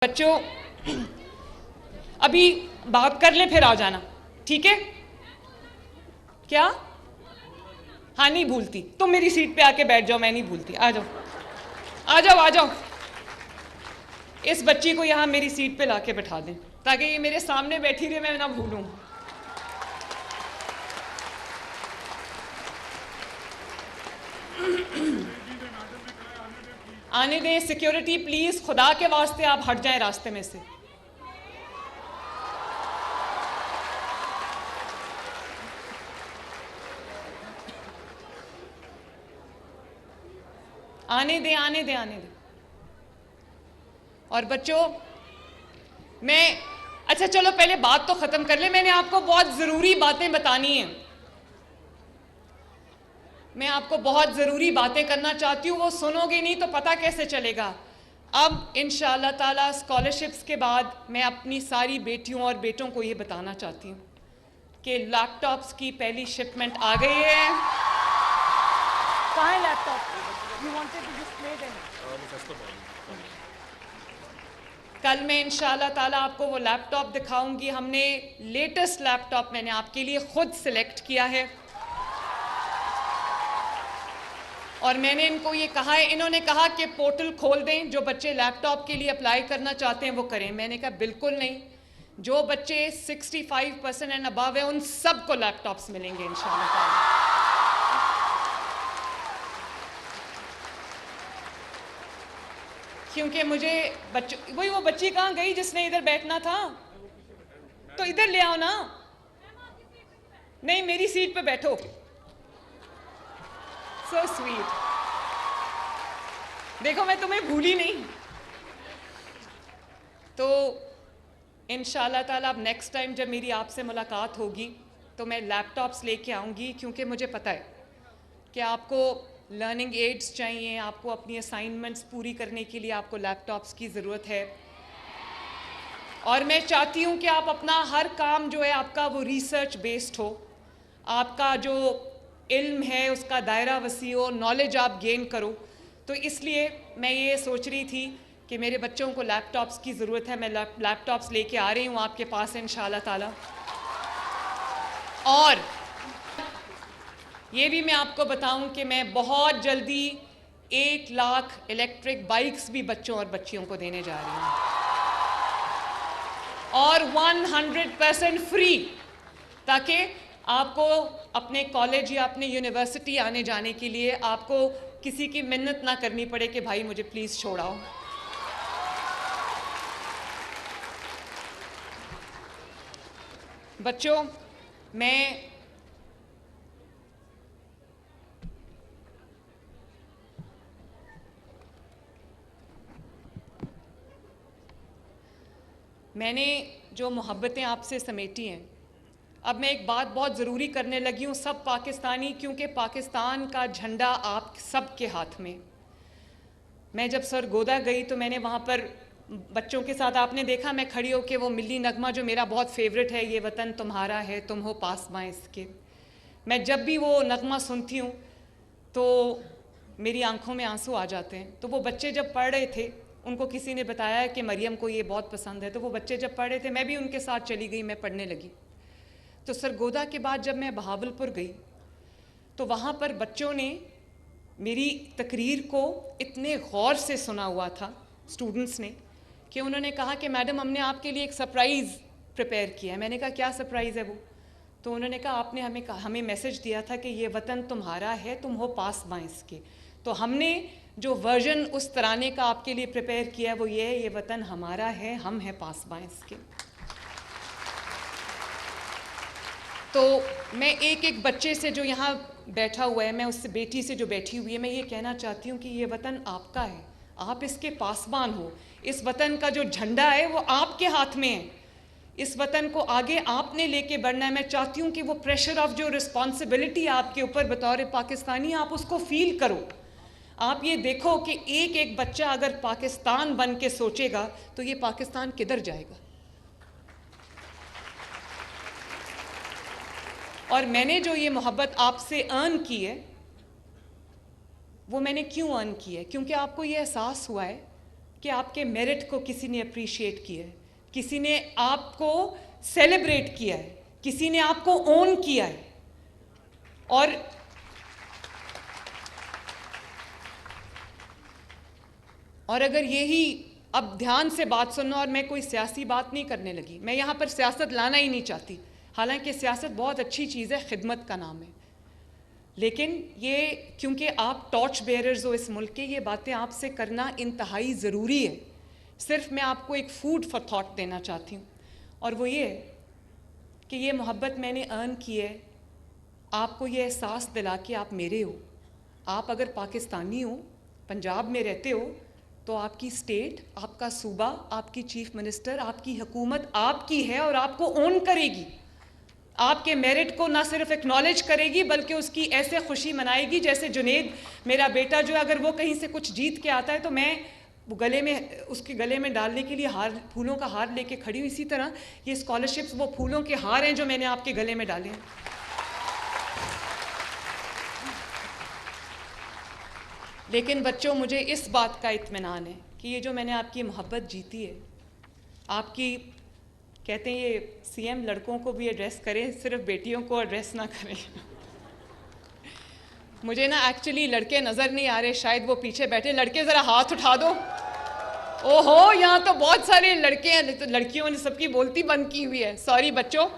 बच्चों अभी बात कर ले फिर आ जाना, ठीक है? क्या? हाँ, नहीं भूलती। तुम मेरी सीट पे आके बैठ जाओ, मैं नहीं भूलती। आ जाओ आ जाओ आ जाओ। इस बच्ची को यहाँ मेरी सीट पे लाके बैठा दें ताकि ये मेरे सामने बैठी रहे, मैं ना भूलूं। आने दें। सिक्योरिटी प्लीज, खुदा के वास्ते आप हट जाएं रास्ते में से। आने दें आने दें आने दें। और बच्चों अच्छा चलो पहले बात तो खत्म कर ले। मैंने आपको बहुत जरूरी बातें बतानी है। मैं आपको बहुत ज़रूरी बातें करना चाहती हूँ, वो सुनोगे नहीं तो पता कैसे चलेगा। अब इंशाअल्लाह ताला स्कॉलरशिप्स के बाद मैं अपनी सारी बेटियों और बेटों को ये बताना चाहती हूँ कि लैपटॉप्स की पहली शिपमेंट आ गई है। कहाँ है laptop? You wanted to display them. कल मैं इंशाअल्लाह ताला आपको वो लैपटॉप दिखाऊंगी। हमने लेटेस्ट लैपटॉप मैंने आपके लिए खुद सिलेक्ट किया है और मैंने इनको ये कहा है, इन्होंने कहा कि पोर्टल खोल दें, जो बच्चे लैपटॉप के लिए अप्लाई करना चाहते हैं वो करें। मैंने कहा बिल्कुल नहीं, जो बच्चे 65% एंड अबव है उन सबको लैपटॉप्स मिलेंगे इंशाअल्लाह। क्योंकि मुझे बच्चों, वही वो बच्ची कहाँ गई जिसने इधर बैठना था? तो इधर ले आओ ना। नहीं, मेरी सीट पे बैठो। So sweet. देखो मैं तुम्हें भूली नहीं। तो इंशाअल्लाह ताला अब नेक्स्ट टाइम जब मेरी आपसे मुलाकात होगी तो मैं लैपटॉप्स लेके आऊँगी, क्योंकि मुझे पता है कि आपको लर्निंग एड्स चाहिए, आपको अपनी असाइनमेंट्स पूरी करने के लिए आपको लैपटॉप्स की ज़रूरत है। और मैं चाहती हूँ कि आप अपना हर काम जो है आपका वो रिसर्च बेस्ड हो, आपका जो इल्म है उसका दायरा वसी हो, नॉलेज आप गेन करो। तो इसलिए मैं ये सोच रही थी कि मेरे बच्चों को लैपटॉप्स की ज़रूरत है। मैं लैपटॉप्स लेके आ रही हूँ आपके पास इंशाअल्लाह ताला। और ये भी मैं आपको बताऊं कि मैं बहुत जल्दी 1 लाख इलेक्ट्रिक बाइक्स भी बच्चों और बच्चियों को देने जा रही हूँ और 100% फ्री, ताकि आपको अपने कॉलेज या अपने यूनिवर्सिटी आने जाने के लिए आपको किसी की मिन्नत ना करनी पड़े कि भाई मुझे प्लीज़ छोड़ाओ। बच्चों मैंने जो मोहब्बतें आपसे समेटी हैं, अब मैं एक बात बहुत ज़रूरी करने लगी हूँ सब पाकिस्तानी, क्योंकि पाकिस्तान का झंडा आप सब के हाथ में। मैं जब सरगोदा गई तो मैंने वहाँ पर बच्चों के साथ, आपने देखा मैं खड़ी होकर वो मिली नगमा जो मेरा बहुत फेवरेट है, ये वतन तुम्हारा है तुम हो पासबां इसके, मैं जब भी वो नगमा सुनती हूँ तो मेरी आंखों में आंसू आ जाते हैं। तो वो बच्चे जब पढ़ रहे थे, उनको किसी ने बताया कि मरियम को ये बहुत पसंद है, तो वो बच्चे जब पढ़ रहे थे मैं भी उनके साथ चली गई, मैं पढ़ने लगी। तो सरगोदा के बाद जब मैं बहावलपुर गई तो वहाँ पर बच्चों ने मेरी तकरीर को इतने गौर से सुना हुआ था, स्टूडेंट्स ने, कि उन्होंने कहा कि मैडम हमने आपके लिए एक सरप्राइज़ प्रिपेयर किया है। मैंने कहा क्या सरप्राइज़ है वो? तो उन्होंने कहा आपने हमें मैसेज दिया था कि ये वतन तुम्हारा है तुम हो पासबां इसके, तो हमने जो वर्जन उस तराने का आपके लिए प्रिपेयर किया है वो ये है, ये वतन हमारा है हम हैं पासबां इसके। तो मैं एक एक बच्चे से जो यहाँ बैठा हुआ है, मैं उससे बेटी से जो बैठी हुई है, मैं ये कहना चाहती हूँ कि ये वतन आपका है, आप इसके पासबान हो। इस वतन का जो झंडा है वो आपके हाथ में है, इस वतन को आगे आपने लेके बढ़ना है। मैं चाहती हूँ कि वो प्रेशर ऑफ जो रिस्पॉन्सिबिलिटी आपके ऊपर बतौर पाकिस्तानी, आप उसको फील करो। आप ये देखो कि एक एक बच्चा अगर पाकिस्तान बन के सोचेगा तो ये पाकिस्तान किधर जाएगा। और मैंने जो ये मोहब्बत आपसे अर्न की है, वो मैंने क्यों अर्न की है? क्योंकि आपको ये एहसास हुआ है कि आपके मेरिट को किसी ने अप्रिशिएट किया है, किसी ने आपको सेलिब्रेट किया है, किसी ने आपको ओन किया है। और अगर यही, अब ध्यान से बात सुनना, और मैं कोई सियासी बात नहीं करने लगी, मैं यहाँ पर सियासत लाना ही नहीं चाहती, हालांकि सियासत बहुत अच्छी चीज़ है, खिदमत का नाम है, लेकिन ये क्योंकि आप टॉर्च बेयरर्स हो इस मुल्क के, ये बातें आपसे करना इंतहाई ज़रूरी है। सिर्फ मैं आपको एक फूड फॉर थॉट देना चाहती हूँ, और वो ये कि ये मोहब्बत मैंने अर्न की है आपको ये एहसास दिला के आप मेरे हो। आप अगर पाकिस्तानी हो, पंजाब में रहते हो, तो आपकी स्टेट, आपका सूबा, आपकी चीफ मिनिस्टर, आपकी हुकूमत आपकी है और आपको ओन करेगी, आपके मेरिट को ना सिर्फ एक्नॉलेज करेगी बल्कि उसकी ऐसे खुशी मनाएगी जैसे जुनेद मेरा बेटा जो है, अगर वो कहीं से कुछ जीत के आता है तो मैं वो उसके गले में डालने के लिए फूलों का हार लेके खड़ी हूँ। इसी तरह ये स्कॉलरशिप्स वो फूलों के हार हैं जो मैंने आपके गले में डाले हैं। लेकिन बच्चों, मुझे इस बात का इत्मीनान है कि ये जो मैंने आपकी मोहब्बत जीती है, आपकी, कहते हैं ये सीएम लड़कों को भी एड्रेस करें, सिर्फ बेटियों को एड्रेस ना करें। मुझे ना एक्चुअली लड़के नज़र नहीं आ रहे, शायद वो पीछे बैठे, लड़के ज़रा हाथ उठा दो। ओहो, यहाँ तो बहुत सारे लड़के हैं, तो लड़कियों ने सबकी बोलती बंद की हुई है, सॉरी बच्चों।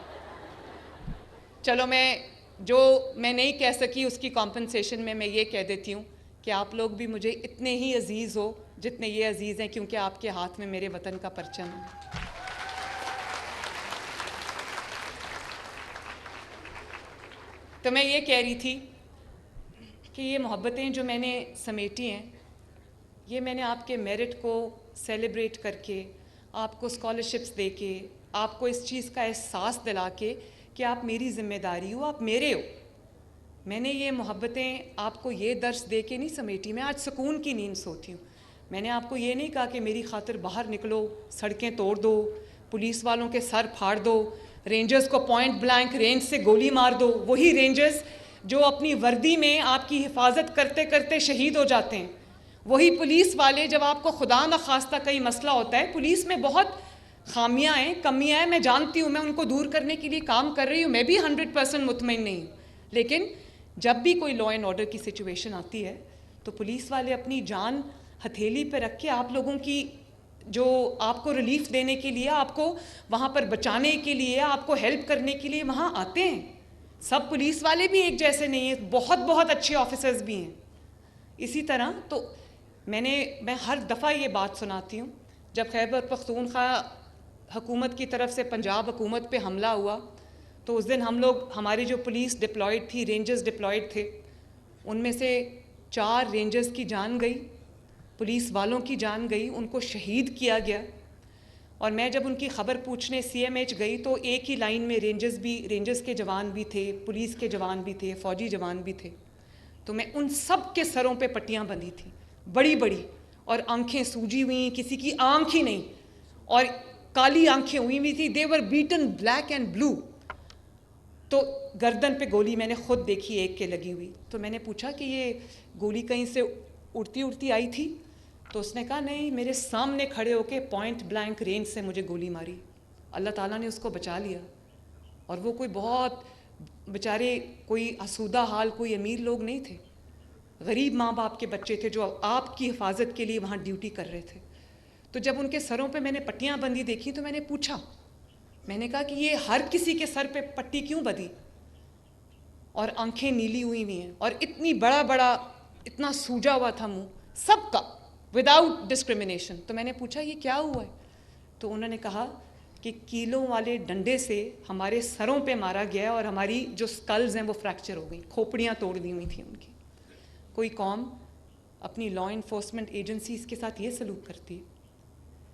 चलो, मैं नहीं कह सकी उसकी कॉम्पनसेशन में मैं ये कह देती हूँ कि आप लोग भी मुझे इतने ही अजीज़ हो जितने ये अजीज़ हैं, क्योंकि आपके हाथ में मेरे वतन का परचम है। तो मैं ये कह रही थी कि ये मोहब्बतें जो मैंने समेटी हैं, ये मैंने आपके मेरिट को सेलिब्रेट करके, आपको स्कॉलरशिप्स दे के, आपको इस चीज़ का एहसास दिला के कि आप मेरी ज़िम्मेदारी हो, आप मेरे हो। मैंने ये मोहब्बतें आपको ये दर्स दे के नहीं समेटी, मैं आज सुकून की नींद सोती हूँ। मैंने आपको ये नहीं कहा कि मेरी खातिर बाहर निकलो, सड़कें तोड़ दो, पुलिस वालों के सर फाड़ दो, रेंजर्स को पॉइंट ब्लैंक रेंज से गोली मार दो। वही रेंजर्स जो अपनी वर्दी में आपकी हिफाजत करते करते शहीद हो जाते हैं, वही पुलिस वाले जब आपको खुदा न खास्ता कहीं मसला होता है, पुलिस में बहुत खामियां हैं, कमियां हैं, मैं जानती हूँ, मैं उनको दूर करने के लिए काम कर रही हूँ, मैं भी 100% मुतमईन नहीं हूँ, लेकिन जब भी कोई लॉ एंड ऑर्डर की सिचुएशन आती है तो पुलिस वाले अपनी जान हथेली पर रख के आप लोगों की, जो आपको रिलीफ देने के लिए, आपको वहाँ पर बचाने के लिए, आपको हेल्प करने के लिए वहाँ आते हैं। सब पुलिस वाले भी एक जैसे नहीं हैं, बहुत बहुत अच्छे ऑफिसर्स भी हैं। इसी तरह तो मैं हर दफ़ा ये बात सुनाती हूँ, जब खैबर पख्तूनख्वा हुकूमत की तरफ से पंजाब हुकूमत पे हमला हुआ तो उस दिन हम लोग, हमारी जो पुलिस डिप्लॉयड थी, रेंजर्स डिप्लॉयड थे, उनमें से 4 रेंजर्स की जान गई, पुलिस वालों की जान गई, उनको शहीद किया गया। और मैं जब उनकी ख़बर पूछने CMH गई तो एक ही लाइन में रेंजर्स के जवान भी थे, पुलिस के जवान भी थे, फ़ौजी जवान भी थे। तो मैं उन सब के सरों पे पट्टियाँ बंधी थी, बड़ी बड़ी, और आंखें सूजी हुई, किसी की आंख ही नहीं, और काली आंखें हुई हुई थी, दे were beaten black and blue. तो गर्दन पे गोली मैंने खुद देखी एक के लगी हुई। तो मैंने पूछा कि ये गोली कहीं से उड़ती उड़ती आई थी? तो उसने कहा नहीं, मेरे सामने खड़े होके पॉइंट ब्लैंक रेंज से मुझे गोली मारी। अल्लाह ताला ने उसको बचा लिया। और वो कोई बहुत बेचारे, कोई आसूदा हाल, कोई अमीर लोग नहीं थे, गरीब माँ बाप के बच्चे थे जो आपकी हिफाजत के लिए वहाँ ड्यूटी कर रहे थे। तो जब उनके सरों पे मैंने पट्टियाँ बंधी देखी तो मैंने पूछा, मैंने कहा कि ये हर किसी के सर पे पट्टी क्यों बंधी, और आंखें नीली हुई हुई हैं, और इतनी बड़ा इतना सूजा हुआ था मुंह सबका, विदाउट डिस्क्रिमिनेशन। तो मैंने पूछा ये क्या हुआ है? तो उन्होंने कहा कि कीलों वाले डंडे से हमारे सरों पे मारा गया है और हमारी जो स्कल्स हैं वो फ्रैक्चर हो गई, खोपड़ियाँ तोड़ दी हुई थी उनकी। कोई कौम अपनी लॉ इन्फोर्समेंट एजेंसीज़ के साथ ये सलूक करती है?